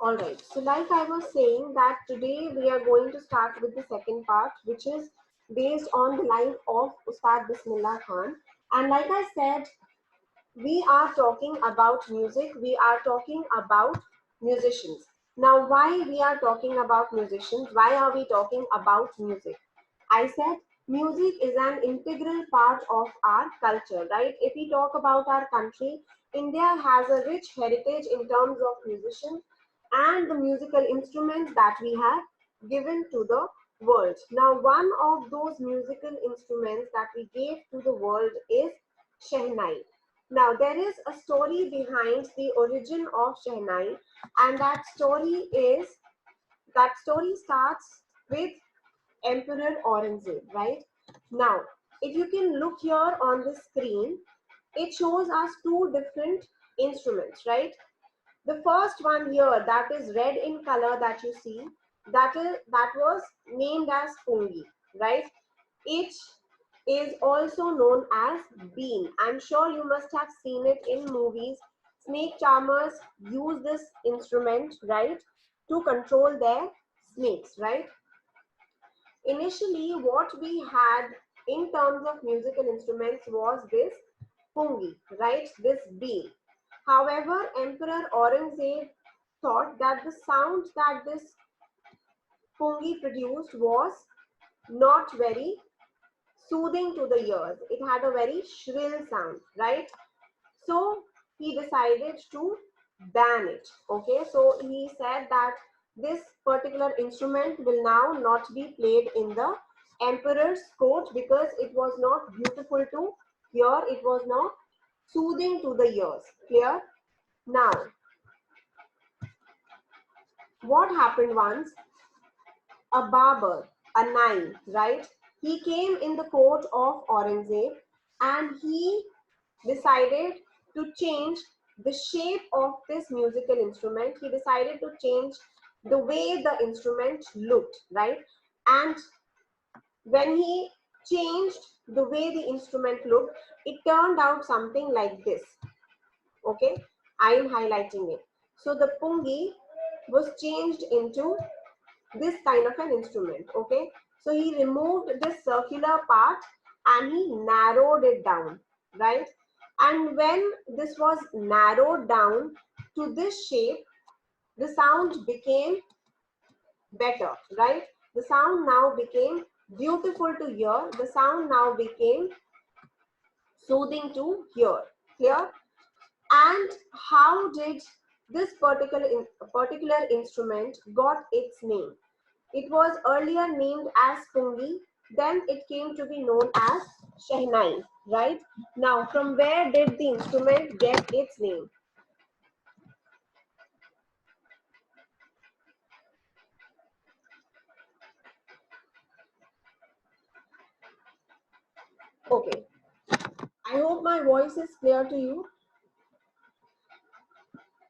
All right. So like I was saying that today we are going to start with the second part, which is based on the life of Ustad Bismillah Khan. And like I said, we are talking about music. We are talking about musicians. Now, why we are talking about musicians? Why are we talking about music? I said music is an integral part of our culture, right? If we talk about our country, India has a rich heritage in terms of musicians and the musical instruments that we have given to the world. Now, one of those musical instruments that we gave to the world is Shehnai. Now, there is a story behind the origin of Shehnai, and that story starts with Emperor Aurangzeb, right? Now, if you can look here on the screen, it shows us two different instruments, right? The first one here that is red in color that you see, that was named as Pungi, right? It is also known as bean. I'm sure you must have seen it in movies. Snake charmers use this instrument, right, to control their snakes, right? Initially, what we had in terms of musical instruments was this pungi, right? This bean. However, Emperor Aurangzeb thought that the sound that this pungi produced was not very soothing to the ears. It had a very shrill sound, right? So he decided to ban it. Okay, so he said that this particular instrument will now not be played in the emperor's court because it was not beautiful to hear, it was not soothing to the ears. Clear? Now, what happened once? A barber, a nine, right? He came in the court of Aurangzeb and he decided to change the shape of this musical instrument. He decided to change the way the instrument looked, right? And when he changed the way the instrument looked, it turned out something like this. Okay, I am highlighting it. So the pungi was changed into this kind of an instrument. Okay, so he removed this circular part and he narrowed it down, right? And when this was narrowed down to this shape, the sound became better, right? The sound now became beautiful to hear. The sound now became soothing to hear. Clear? And how did this particular instrument got its name? It was earlier named as pungi, then it came to be known as shehnai, right? Now, from where did the instrument get its name? Okay, I hope my voice is clear to you.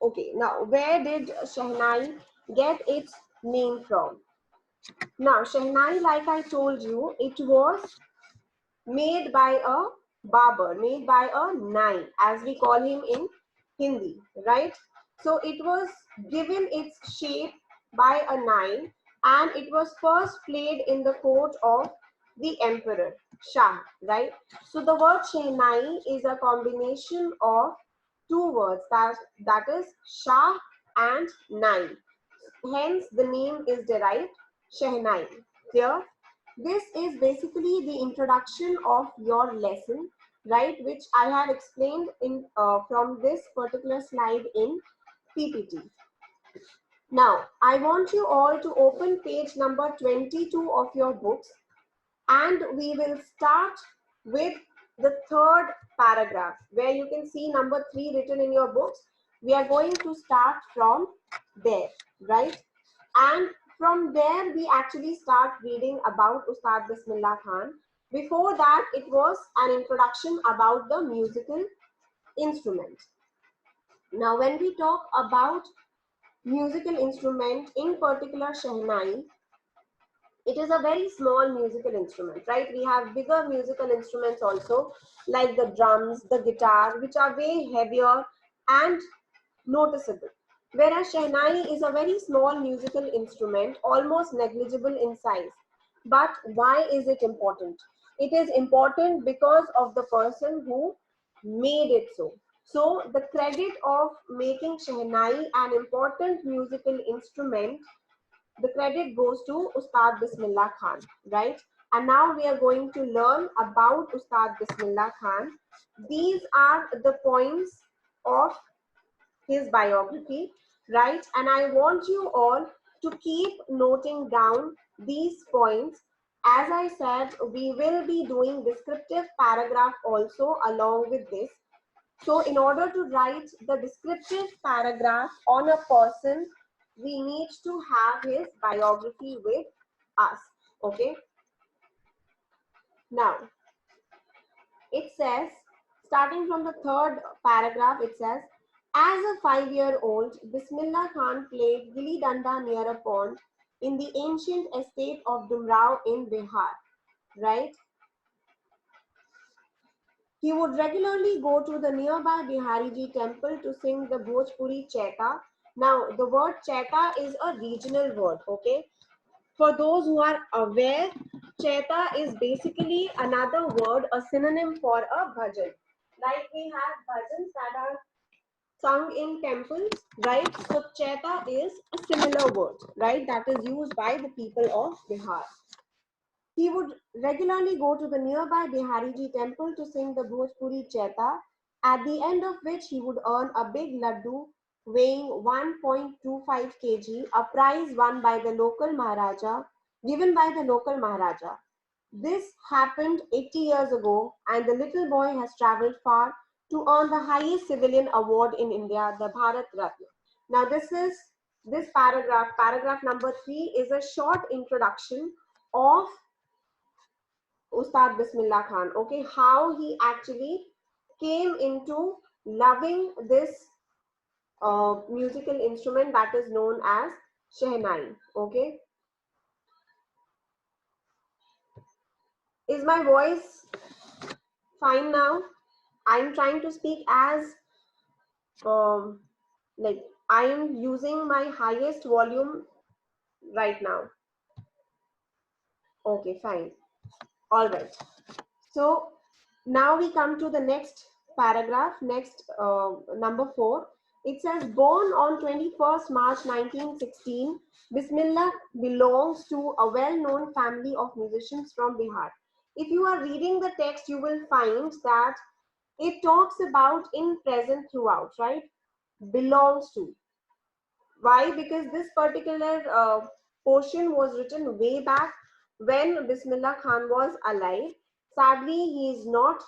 Okay, now where did shehnai get its name from? Now, shehnai, like I told you, it was made by a barber, made by a nai, as we call him in Hindi, right? So it was given its shape by a nai and it was first played in the court of the emperor, Shah, right? So the word Shehnai is a combination of two words, that is Shah and Nai. Hence the name is derived Shehnai. Clear? This is basically the introduction of your lesson, right, which I have explained in from this particular slide in PPT. Now, I want you all to open page number 22 of your books and we will start with the third paragraph where you can see number 3 written in your books. We are going to start from there, right? And from there we actually start reading about Ustad Bismillah Khan. Before that, it was an introduction about the musical instrument. Now, when we talk about musical instrument, in particular Shehnai, it is a very small musical instrument, right? We have bigger musical instruments also, like the drums, the guitar, which are way heavier and noticeable. Whereas Shehnai is a very small musical instrument, almost negligible in size. But why is it important? It is important because of the person who made it so. So the credit of making Shehnai an important musical instrument, the credit goes to Ustad Bismillah Khan, right? And now we are going to learn about Ustad Bismillah Khan. These are the points of his biography, right? And I want you all to keep noting down these points. As I said, we will be doing descriptive paragraph also along with this. So in order to write the descriptive paragraph on a person, we need to have his biography with us, okay? Now, it says, starting from the third paragraph, it says, as a 5-year-old, Bismillah Khan played gilli danda near a pond in the ancient estate of Dumrao in Bihar, right? He would regularly go to the nearby Bihariji temple to sing the Bhojpuri Chaita. Now, the word Chaita is a regional word, okay? For those who are aware, Chaita is basically another word, a synonym for a bhajan. Like we have bhajans that are sung in temples, right? So Chaita is a similar word, right? That is used by the people of Bihar. He would regularly go to the nearby Bihariji temple to sing the Bhojpuri Chaita, at the end of which he would earn a big laddu weighing 1.25 kg, a prize won by the local Maharaja, given by the local Maharaja. This happened 80 years ago, and the little boy has traveled far to earn the highest civilian award in India, the Bharat Ratna. Now, this paragraph number 3, is a short introduction of Ustad Bismillah Khan, okay, how he actually came into loving this musical instrument that is known as Shehnai, okay. Is my voice fine now? I'm trying to speak as, um, like, I am using my highest volume right now. Okay, fine. All right. So now we come to the next paragraph, next number 4. It says, born on 21st March 1916, Bismillah belongs to a well-known family of musicians from Bihar. If you are reading the text, you will find that it talks about in present throughout, right? Belongs to. Why? Because this particular portion was written way back when Bismillah Khan was alive. Sadly, he is not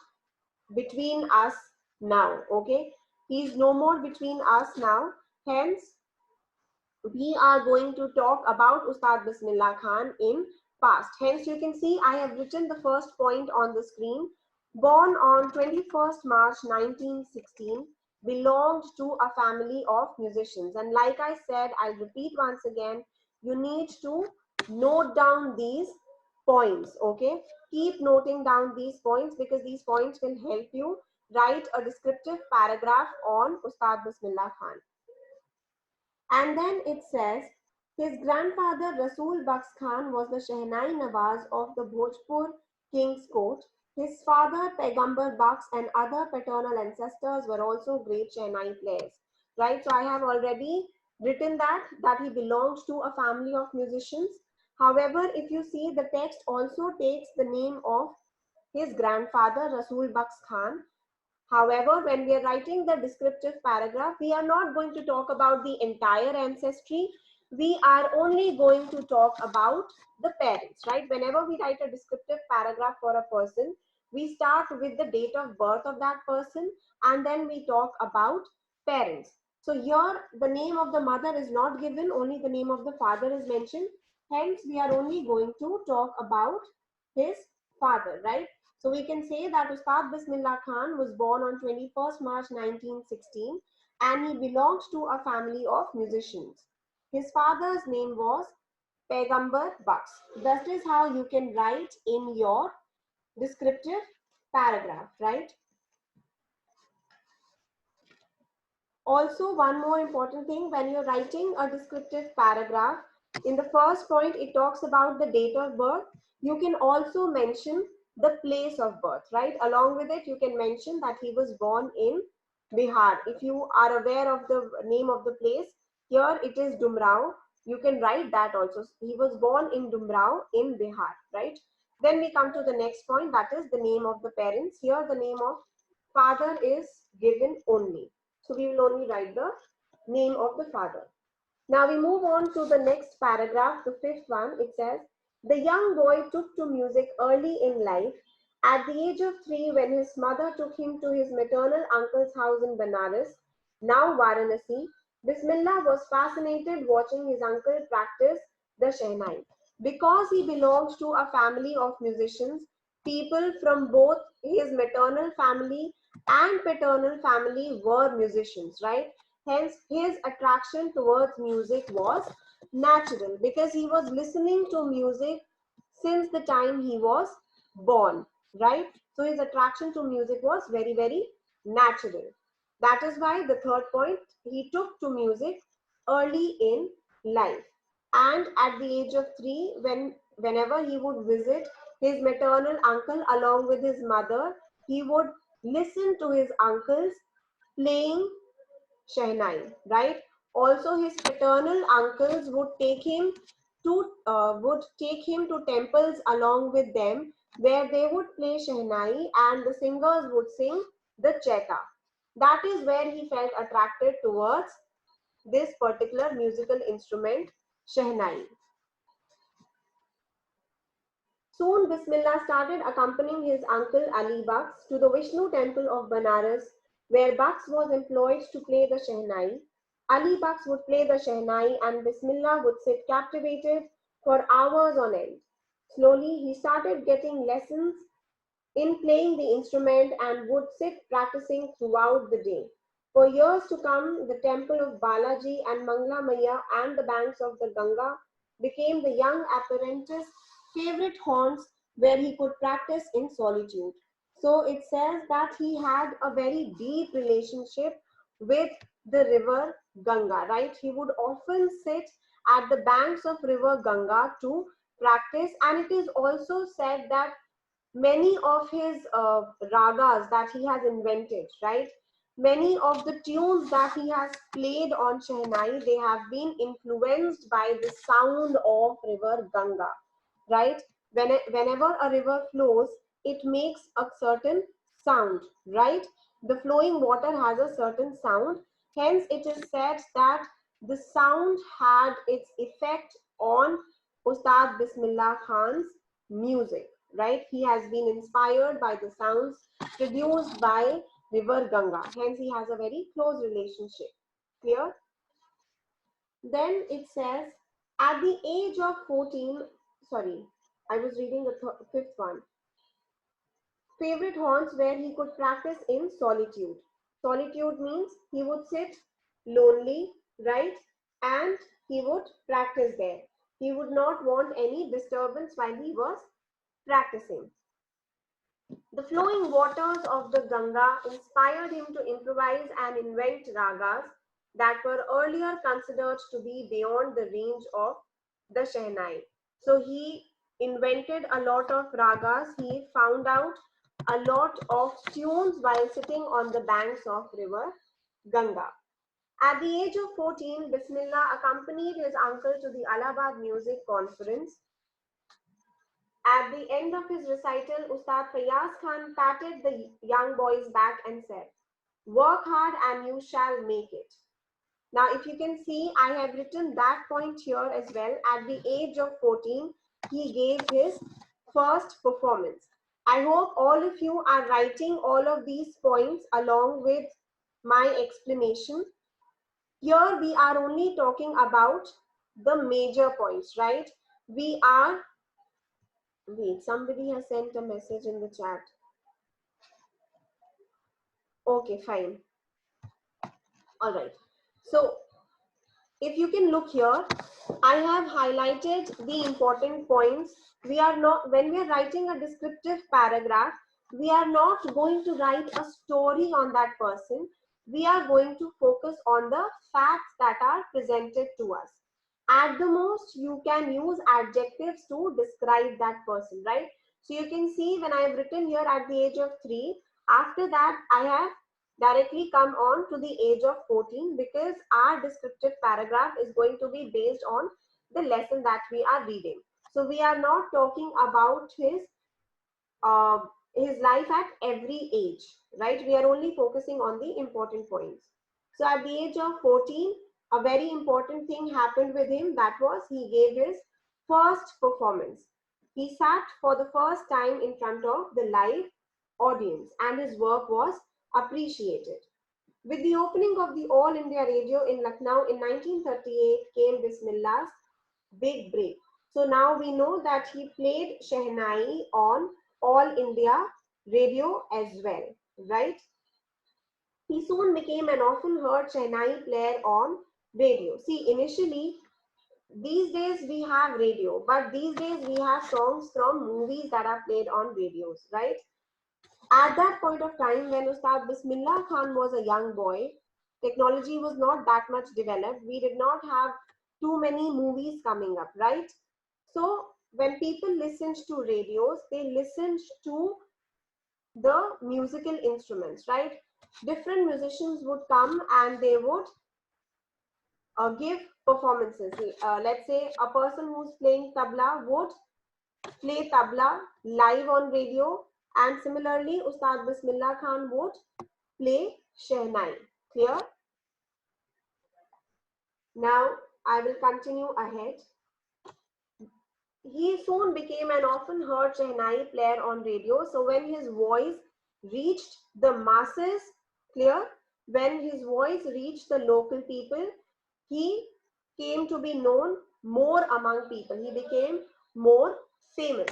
between us now, okay? He is no more between us now. Hence, we are going to talk about Ustad Bismillah Khan in past. Hence, you can see I have written the first point on the screen. Born on 21st March 1916, belonged to a family of musicians. And like I said, I'll repeat once again, you need to note down these points, okay? Keep noting down these points because these points will help you write a descriptive paragraph on Ustad Bismillah Khan. And then it says, his grandfather Rasul Baks Khan was the Shehnai Nawaz of the Bhojpur King's Court. His father Paigambar Baks and other paternal ancestors were also great Shehnai players. Right, so I have already written that he belongs to a family of musicians. However, if you see, the text also takes the name of his grandfather Rasul Baks Khan. However, when we are writing the descriptive paragraph, we are not going to talk about the entire ancestry. We are only going to talk about the parents, right? Whenever we write a descriptive paragraph for a person, we start with the date of birth of that person and then we talk about parents. So here, the name of the mother is not given, only the name of the father is mentioned. Hence, we are only going to talk about his father, right? So we can say that Ustad Bismillah Khan was born on 21st March 1916 and he belonged to a family of musicians. His father's name was Paigambar Baks. That is how you can write in your descriptive paragraph, right? Also, one more important thing, when you're writing a descriptive paragraph, in the first point, it talks about the date of birth. You can also mention the place of birth, right? Along with it, you can mention that he was born in Bihar. If you are aware of the name of the place, here it is Dumrao. You can write that also. He was born in Dumrao in Bihar, right? Then we come to the next point, that is the name of the parents. Here the name of father is given only. So we will only write the name of the father. Now we move on to the next paragraph, the fifth one. It says, the young boy took to music early in life. At the age of 3, when his mother took him to his maternal uncle's house in Banaras, now Varanasi, Bismillah was fascinated watching his uncle practice the Shehnai. Because he belonged to a family of musicians, people from both his maternal family and paternal family were musicians, right? Hence, his attraction towards music was natural because he was listening to music since the time he was born, right? So his attraction to music was very, very natural. That is why the third point, he took to music early in life. And at the age of 3, whenever he would visit his maternal uncle along with his mother, he would listen to his uncles playing Shehnai, right? Also, his paternal uncles would take him to temples along with them, where they would play Shehnai and the singers would sing the Cheta. That is where he felt attracted towards this particular musical instrument, Shehnai. Soon Bismillah started accompanying his uncle Ali Baks to the Vishnu temple of Banaras, where Baks was employed to play the Shehnai. Ali Baks would play the Shehnai and Bismillah would sit captivated for hours on end. Slowly, he started getting lessons in playing the instrument and would sit practicing throughout the day. For years to come, the temple of Balaji and Mangla Maya and the banks of the Ganga became the young apprentice's favorite haunts where he could practice in solitude. So it says that he had a very deep relationship with the river Ganga, right? He would often sit at the banks of river Ganga to practice, and it is also said that many of his ragas that he has invented, right? Many of the tunes that he has played on Shehnai, they have been influenced by the sound of river Ganga, right? Whenever a river flows, it makes a certain sound, right? The flowing water has a certain sound. Hence, it is said that the sound had its effect on Ustad Bismillah Khan's music, right? He has been inspired by the sounds produced by river Ganga. Hence, he has a very close relationship. Clear? Then it says, at the age of 14, sorry, I was reading the fifth one. Favorite haunts where he could practice in solitude. Solitude means he would sit lonely, right? And he would practice there. He would not want any disturbance while he was practicing. The flowing waters of the Ganga inspired him to improvise and invent ragas that were earlier considered to be beyond the range of the Shehnai. So he invented a lot of ragas. He found out a lot of tunes while sitting on the banks of river Ganga. At the age of 14, Bismillah accompanied his uncle to the Allahabad Music Conference. At the end of his recital, Ustad Fayaz Khan patted the young boy's back and said, work hard and you shall make it. Now, if you can see, I have written that point here as well. At the age of 14, he gave his first performance. I hope all of you are writing all of these points along with my explanation. Here we are only talking about the major points, right? We are, wait, somebody has sent a message in the chat. Okay, fine. All right. So if you can look here, I have highlighted the important points. We are not, when we are writing a descriptive paragraph, we are not going to write a story on that person. we are going to focus on the facts that are presented to us. At the most, you can use adjectives to describe that person, right? So you can see when I have written here at the age of 3, after that I have directly come on to the age of 14 because our descriptive paragraph is going to be based on the lesson that we are reading. So we are not talking about uh, his life at every age, right? We are only focusing on the important points. So at the age of 14, a very important thing happened with him. That was he gave his first performance. He sat for the first time in front of the live audience and his work was appreciated. With the opening of the All India Radio in Lucknow in 1938 came Bismillah's big break. So now we know that he played Shehnai on All India Radio as well, right? He soon became an often heard Shehnai player on radio. See, initially, these days we have radio, but these days we have songs from movies that are played on radios, right? At that point of time, when Ustad Bismillah Khan was a young boy, technology was not that much developed. We did not have too many movies coming up, right? So when people listened to radios, they listened to the musical instruments, right? Different musicians would come and they would give performances. Let's say a person who's playing tabla would play tabla live on radio, and similarly, Ustad Bismillah Khan would play Shehnai. Clear? Now I will continue ahead. He soon became an often heard Shehnai player on radio. So when his voice reached the masses, clear? When his voice reached the local people, he came to be known more among people. He became more famous.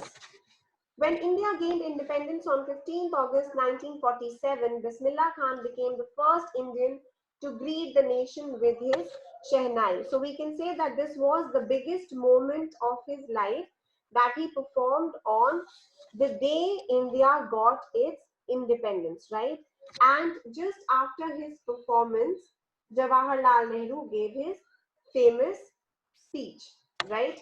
When India gained independence on 15th August 1947, Bismillah Khan became the first Indian to greet the nation with his Shehnai. So we can say that this was the biggest moment of his life that he performed on the day India got its independence, right? And just after his performance, Jawaharlal Nehru gave his famous speech, right?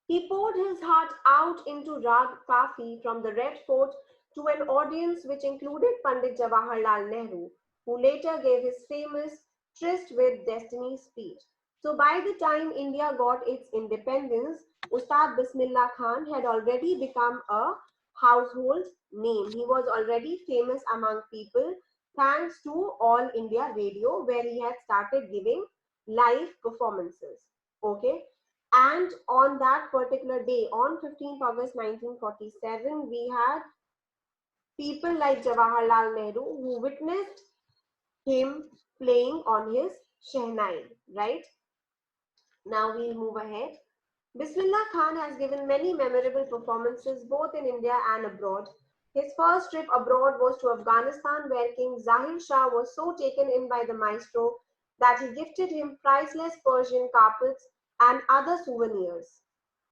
He poured his heart out into Rag Kafi from the Red Fort to an audience which included Pandit Jawaharlal Nehru, who later gave his famous Tryst with Destiny speech. So by the time India got its independence, Ustad Bismillah Khan had already become a household name. He was already famous among people thanks to All India Radio, where he had started giving live performances. Okay. And on that particular day, on 15th August 1947, we had people like Jawaharlal Nehru who witnessed him playing on his Shehnai, right? Now we'll move ahead. Bismillah Khan has given many memorable performances both in India and abroad. His first trip abroad was to Afghanistan, where King Zahir Shah was so taken in by the maestro that he gifted him priceless Persian carpets and other souvenirs.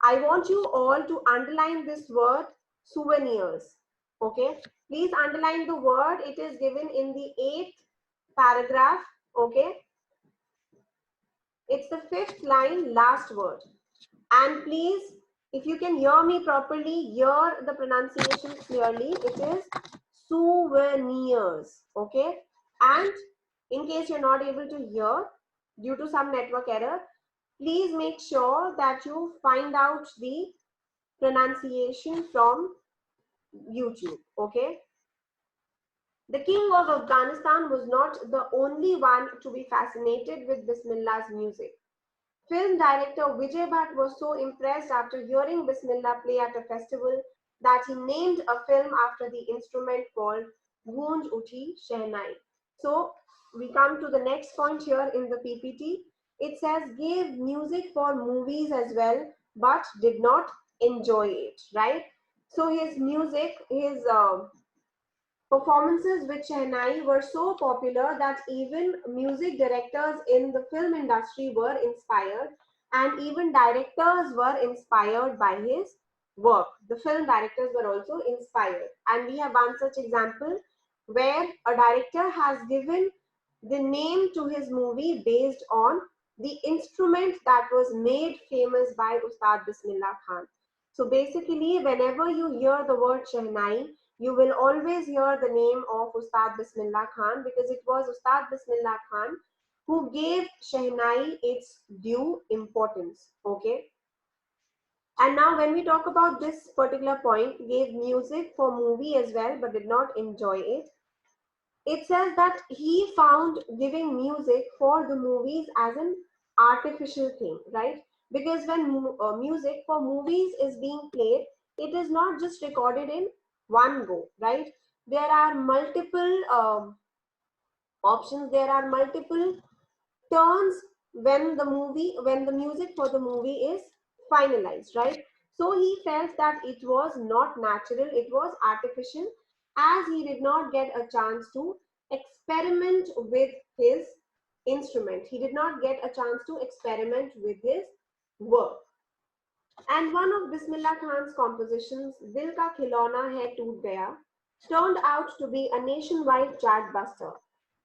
I want you all to underline this word souvenirs. Okay, please underline the word. It is given in the 8th paragraph. Okay, it's the 5th line, last word. And please, if you can hear me properly, hear the pronunciation clearly. It is souvenirs. Okay. And in case you're not able to hear due to some network error, please make sure that you find out the pronunciation from YouTube. Okay. The king of Afghanistan was not the only one to be fascinated with Bismillah's music. Film director Vijay Bhatt was so impressed after hearing Bismillah play at a festival that he named a film after the instrument called Goonj Uthi Shehnai. So we come to the next point here in the PPT. It says gave music for movies as well, but did not enjoy it, right? So his music, his performances with Shehnai were so popular that even music directors in the film industry were inspired, and even directors were inspired by his work. The film directors were also inspired. And we have one such example. where a director has given the name to his movie based on the instrument that was made famous by Ustad Bismillah Khan. So basically, whenever you hear the word Shehnai, you will always hear the name of Ustad Bismillah Khan, because it was Ustad Bismillah Khan who gave Shehnai its due importance. Okay. And now when we talk about this particular point, gave music for movie as well, but did not enjoy it. It says that he found giving music for the movies as an artificial thing, right? Because when music for movies is being played, it is not just recorded in one go, right? There are multiple options, there are multiple turns when the music for the movie is finalized, right? So he felt that it was not natural, it was artificial, as he did not get a chance to experiment with his instrument. He did not get a chance to experiment with his work. And one of Bismillah Khan's compositions, Dil Ka Khilona Hai Toot Gaya, turned out to be a nationwide chartbuster.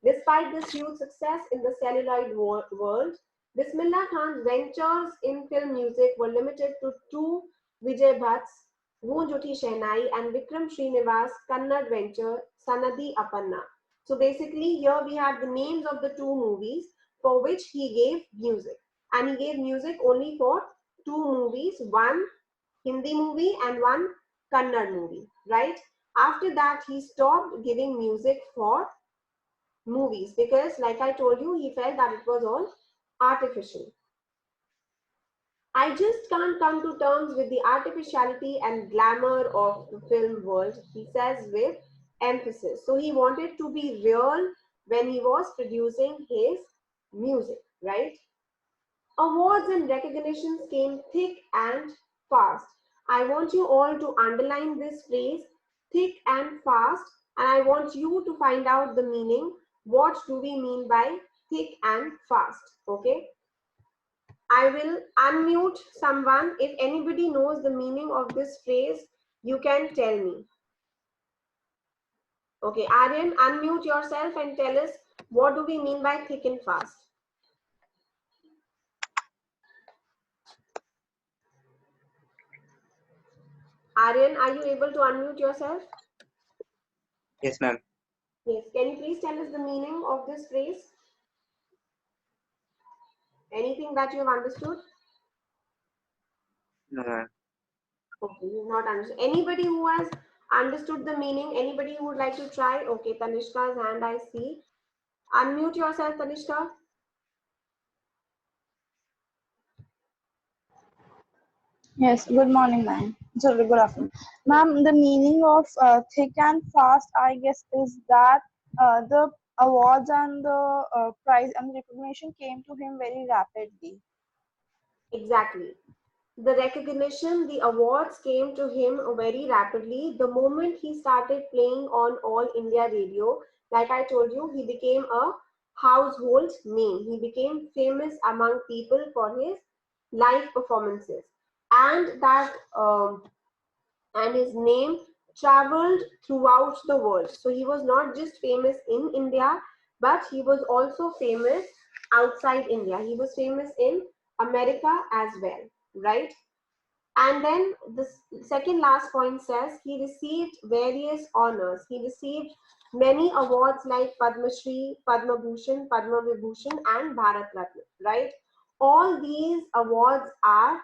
Despite this huge success in the celluloid world, Bismillah Khan's ventures in film music were limited to two: Vijay Bhatt's Goonj Uthi Shehnai and Vikram Srinivas' Kannad venture Sanadi Apanna. So basically, here we have the names of the two movies for which he gave music. And he gave music only for two movies, one Hindi movie and one Kannad movie, right? After that, he stopped giving music for movies because, like I told you, he felt that it was all artificial. I just can't come to terms with the artificiality and glamour of the film world, he says with emphasis. So he wanted to be real when he was producing his music, right? Awards and recognitions came thick and fast. I want you all to underline this phrase, thick and fast, and I want you to find out the meaning. What do we mean by thick and fast? Okay. I will unmute someone. If anybody knows the meaning of this phrase, you can tell me. Okay, Aryan, unmute yourself and tell us what do we mean by thick and fast? Aryan, are you able to unmute yourself? Yes, ma'am. Yes. Can you please tell us the meaning of this phrase? Anything that you have understood? No, ma'am. Okay, you've not understood. Anybody who has understood the meaning? Anybody who would like to try? Okay, Tanishka's hand I see. Unmute yourself, Tanishka. Yes, good morning, ma'am. Sorry, good afternoon. Ma'am, the meaning of thick and fast, I guess, is that the awards and the prize and the recognition came to him very rapidly. Exactly. The recognition, the awards came to him very rapidly. The moment he started playing on All India Radio, like I told you, he became a household name. He became famous among people for his live performances. And that and his name traveled throughout the world. So he was not just famous in India, but he was also famous outside India. He was famous in America as well, right? And then the second last point says he received various honors. He received many awards like Padma Shri, Padma Bhushan, Padma Vibhushan, and Bharat Ratna, right? All these awards are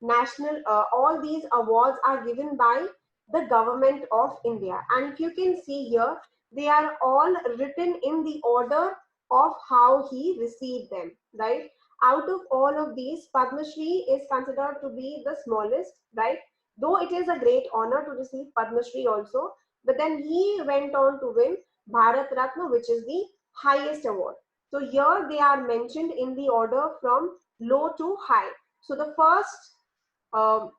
national, all these awards are given by the government of India. And if you can see here, they are all written in the order of how he received them, right? Out of all of these, Padma Shri is considered to be the smallest, right? Though it is a great honor to receive Padma Shri also, but then he went on to win Bharat Ratna, which is the highest award. So here they are mentioned in the order from low to high. So the first um,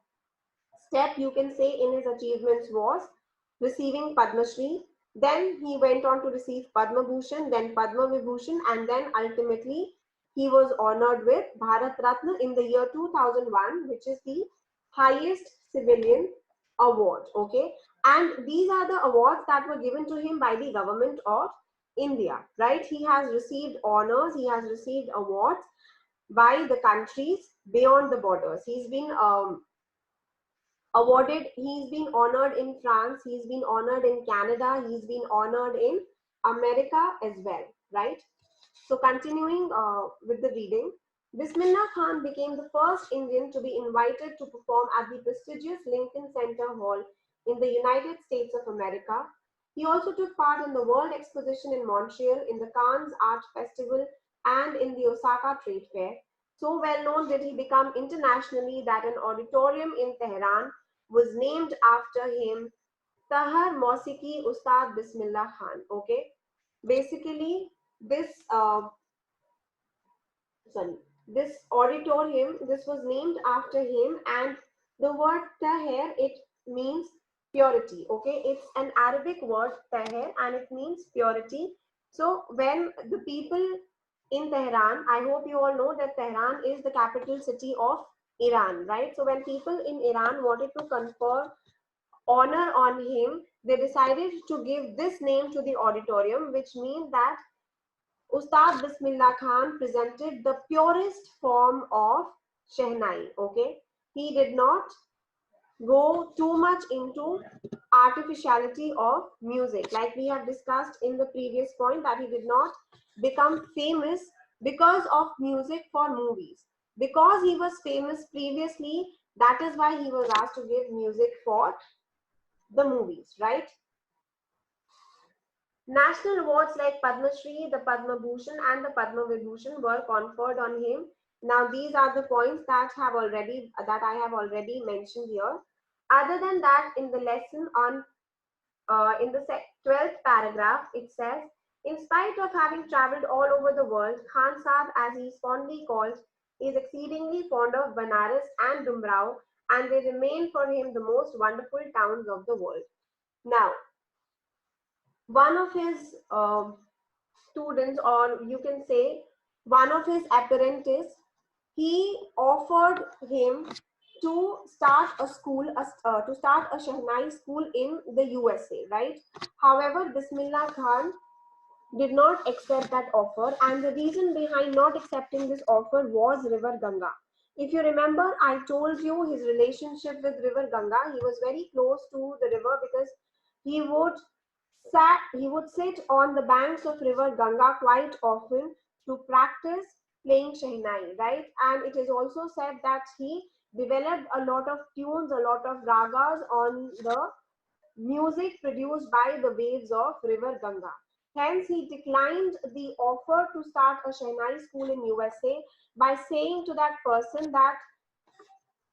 step you can say in his achievements was receiving Padma Shri. Then he went on to receive Padma Bhushan, then Padma Vibhushan, and then ultimately he was honored with Bharat Ratna in the year 2001, which is the highest civilian award. Okay, And these are the awards that were given to him by the government of India, right? He has received honors, he has received awards by the countries beyond the borders. He's been awarded, he's been honored in France, he's been honored in Canada, he's been honored in America as well, right? So continuing with the reading, Bismillah Khan became the first Indian to be invited to perform at the prestigious Lincoln Center Hall in the United States of America. He also took part in the World Exposition in Montreal, in the Cannes Art Festival, and in the Osaka Trade Fair. So well known did he become internationally that an auditorium in Tehran was named after him, Tahar Mausiki Ustad Bismillah Khan. Okay, basically this this auditorium, this was named after him, and the word Tahir, it means purity. Okay, it's an Arabic word Tahir and it means purity. So when the people in Tehran, I hope you all know that Tehran is the capital city of Iran, right? So when people in Iran wanted to confer honor on him, they decided to give this name to the auditorium, which means that Ustad Bismillah Khan presented the purest form of Shehnai. Okay, he did not go too much into artificiality of music, like we have discussed in the previous point, that he did not become famous because of music for movies. Because he was famous previously, that is why he was asked to give music for the movies, right? National awards like Padma Shri, the Padma Bhushan, and the Padma Vibhushan were conferred on him. Now, these are the points that I have already mentioned here. Other than that, in the lesson on in the 12th paragraph, it says, in spite of having traveled all over the world, Khan Sahib, as he is fondly called, is exceedingly fond of Banaras and Dumrao, and they remain for him the most wonderful towns of the world. Now, one of his students, or you can say one of his apprentices, he offered him to start a school, to start a Shehnai school in the USA, right? However, Bismillah Khan did not accept that offer, and the reason behind not accepting this offer was River Ganga. If you remember, I told you his relationship with River Ganga. He was very close to the river because he would he would sit on the banks of River Ganga quite often to practice playing Shehnai, right? And it is also said that he developed a lot of tunes, a lot of ragas on the music produced by the waves of River Ganga. Hence, he declined the offer to start a Shehnai school in USA by saying to that person that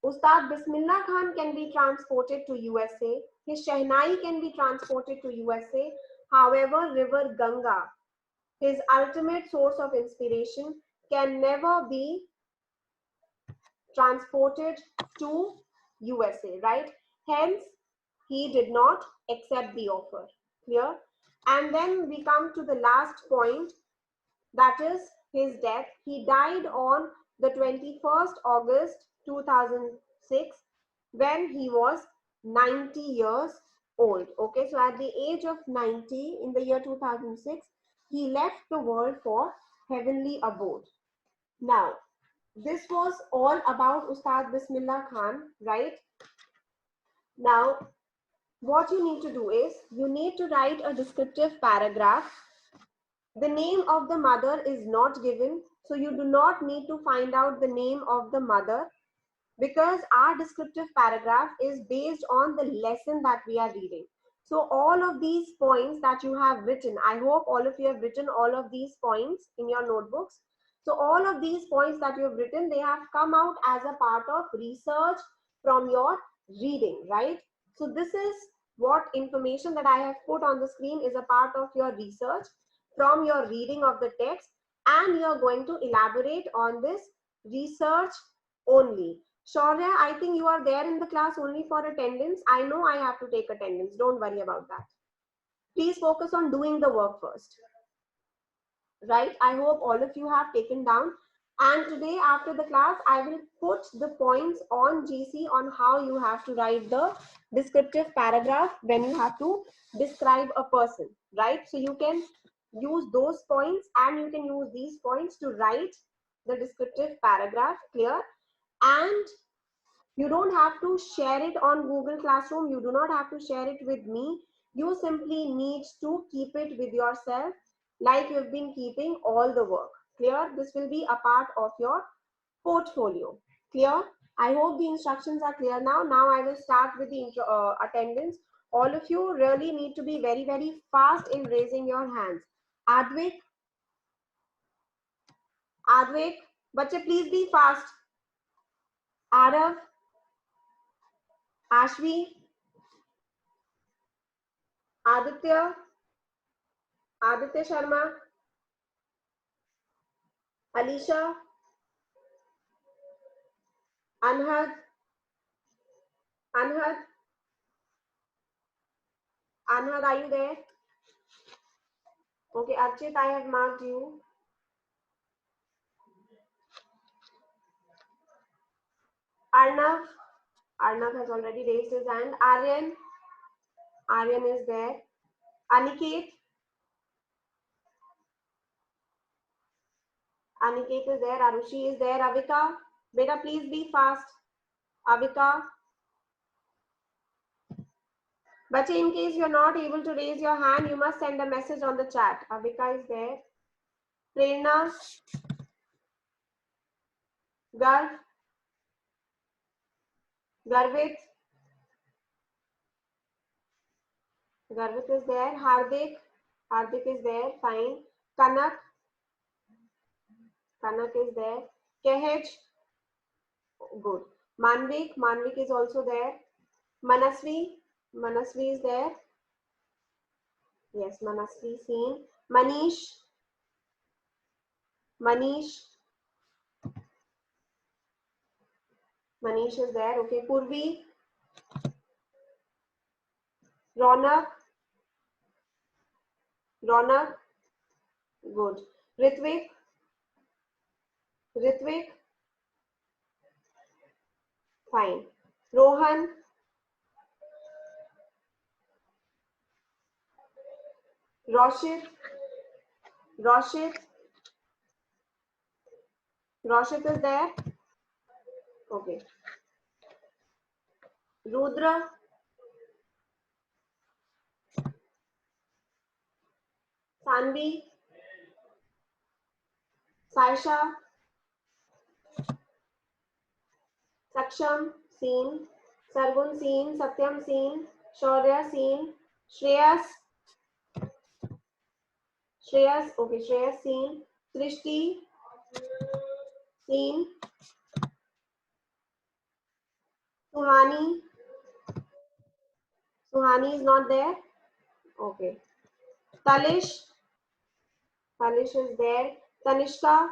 Ustad Bismillah Khan can be transported to USA, his Shehnai can be transported to USA. However, River Ganga, his ultimate source of inspiration, can never be transported to USA, right? Hence, he did not accept the offer. Clear? And then we come to the last point, that is his death. He died on the 21st August 2006 when he was 90 years old. Okay, so at the age of 90 in the year 2006, he left the world for heavenly abode. Now, this was all about Ustad Bismillah Khan, right? Now, what you need to do is, you need to write a descriptive paragraph. The name of the mother is not given, so you do not need to find out the name of the mother, because our descriptive paragraph is based on the lesson that we are reading. So all of these points that you have written, I hope all of you have written all of these points in your notebooks. So all of these points that you have written, they have come out as a part of research from your reading, right? So this is what information that I have put on the screen is a part of your research from your reading of the text, and you are going to elaborate on this research only. Shaurya, I think you are there in the class only for attendance. I know I have to take attendance. Don't worry about that. Please focus on doing the work first. Right? I hope all of you have taken down And today after the class, I will put the points on GC on how you have to write the descriptive paragraph when you have to describe a person, right? So you can use those points and you can use these points to write the descriptive paragraph, clear? And you don't have to share it on Google Classroom. You do not have to share it with me. You simply need to keep it with yourself like you've been keeping all the work. Clear? This will be a part of your portfolio. Clear? I hope the instructions are clear now. Now I will start with the attendance. All of you really need to be very, very fast in raising your hands. Advik, Advik, बच्चे please be fast. Arav, Ashvi, Aditya, Aditya Sharma, Alisha, Anhad, Anhad, Anhad, are you there? Okay, Archit, I have marked you. Arnav, Arnav has already raised his hand. Aryan, Aryan is there. Aniket, Aniket is there. Arushi is there. Avika, beta, please be fast. Avika. But in case you're not able to raise your hand, you must send a message on the chat. Avika is there. Prerna, Garv, Garvit, Garvit is there. Hardik, Hardik is there. Fine. Kanak, Kanak is there. Kehej, good. Manvik, Manvik is also there. Manasvi, Manasvi is there. Yes, Manasvi seen. Manish, Manish, Manish is there. Okay, Purvi, Ronak, Ronak, good. Ritvik, Ritvik, fine. Rohan, Roshit, Roshit, Roshit is there. Okay. Rudra, Sanvi, Saisha, Saksham, seen. Sargun, seen. Satyam, seen. Shaurya, seen. Shreyas, Shreyas, okay, Shreyas, seen. Srishti, seen. Suhani, Suhani is not there. Okay. Talish, Talish is there. Tanishka,